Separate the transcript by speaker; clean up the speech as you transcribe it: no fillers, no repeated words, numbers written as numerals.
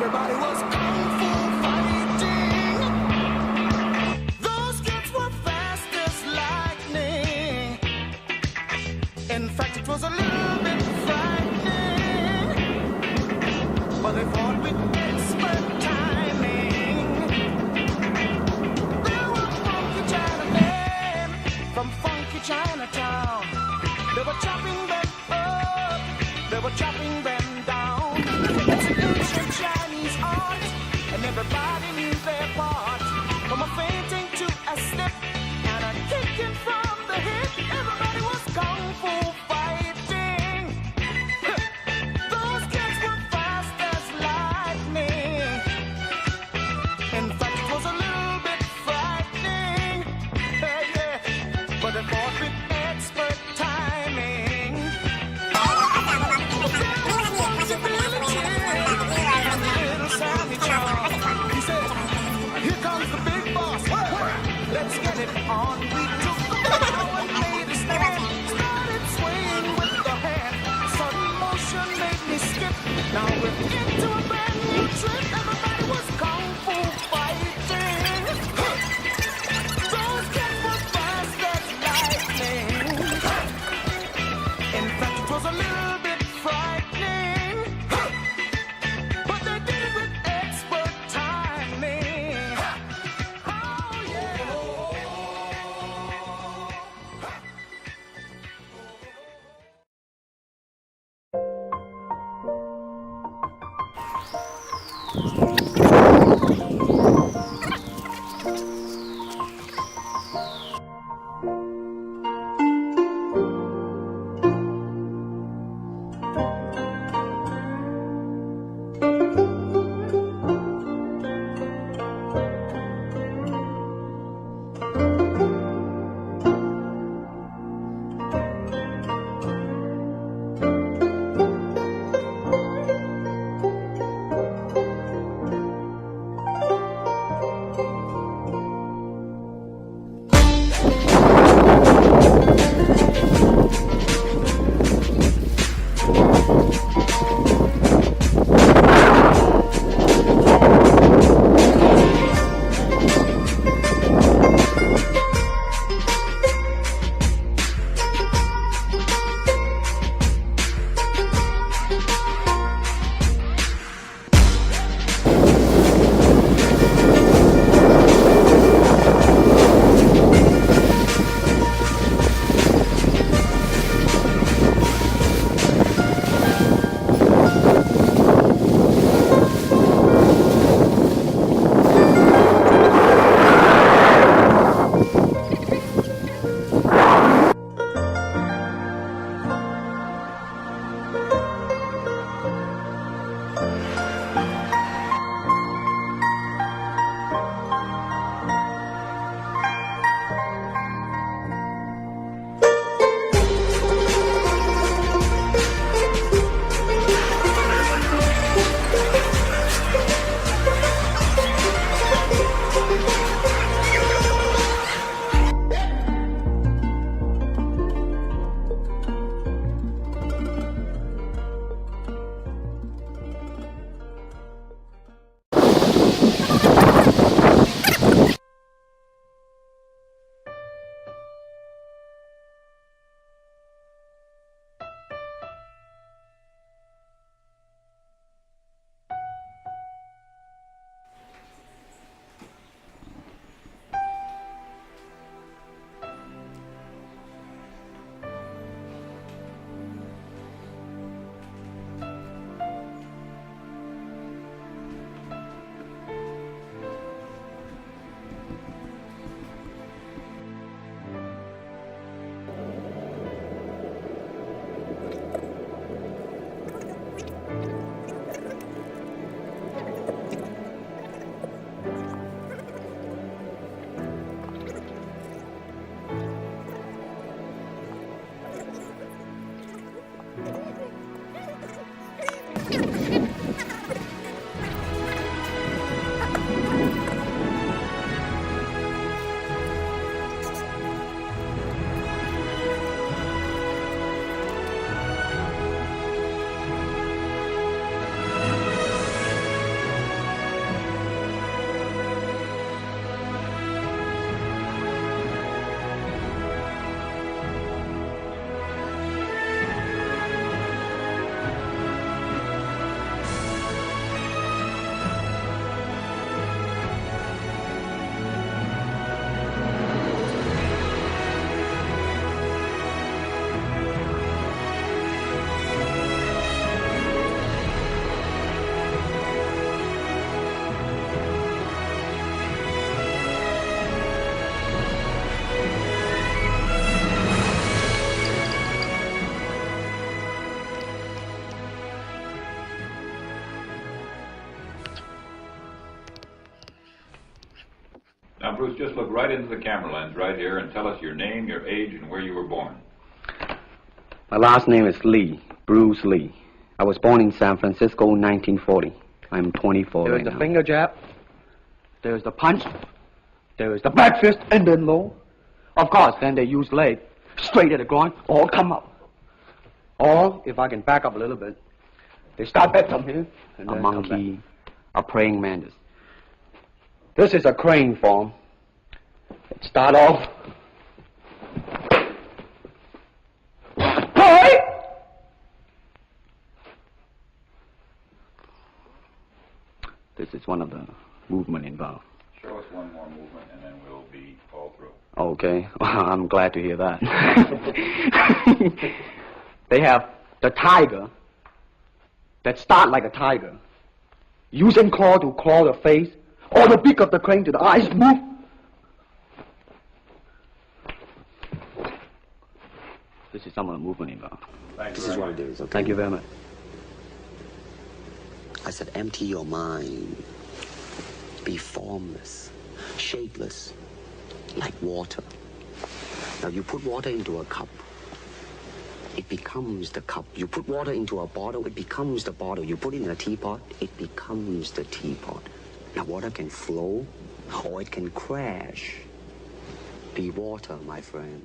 Speaker 1: Everybody was kung fu fighting. Those kids were fast as lightning. In fact, it was a little bit frightening, but they fought with expert timing. There were funky Chinamen from funky Chinatown. They were chopping them up, they were chopping them down. It's an ancient Chinese art, and everybody knew their part. From a fainting to a step and a kicking from the hip, everybody was kung fu fighting. Those kids were fast as lightning. In fact, it was a little bit frightening, yeah, but they fought with expert timing. Little Sammy John, he said, "Here comes the big boss. Let's get it on." We took the bow and made a stand. Started swaying with the hand. Sudden motion made me skip. Now we're into a brand new trip. Everybody was kung fu fighting. Those kids were fast as lightning. In fact, it was a little bit frightening, but they did it with expert timing. Oh yeah.
Speaker 2: Now, Bruce, just look right into the camera lens right here and tell us your name, your age, and where you were born.
Speaker 3: My last name is Lee, Bruce Lee. I was born in San Francisco in 1940. I'm 24
Speaker 4: There
Speaker 3: right
Speaker 4: is the
Speaker 3: now.
Speaker 4: finger jab. There is the punch. There is the back fist and then low. Of course, then they use leg. Straight at the groin or come up. Or, if I can back up a little bit, they start back from here and
Speaker 3: A
Speaker 4: then come
Speaker 3: monkey,
Speaker 4: back.
Speaker 3: a praying mantis.
Speaker 4: This is a crane form. It start off. Hey!
Speaker 3: This is one of the movement involved.
Speaker 2: Show us one more movement, and then we'll be all through.
Speaker 3: Okay, I'm glad to hear that.
Speaker 4: They have the tiger that start like a tiger, using claw to claw the face, or the beak of the crane to the eyes move.
Speaker 3: This is some of the movement involved.
Speaker 5: This is what it is, okay?
Speaker 4: Thank you very much.
Speaker 5: I said empty your mind. Be formless, shapeless, like water. Now you put water into a cup, it becomes the cup. You put water into a bottle, it becomes the bottle. You put it in a teapot, it becomes the teapot. Now water can flow or it can crash. Be water, my friend.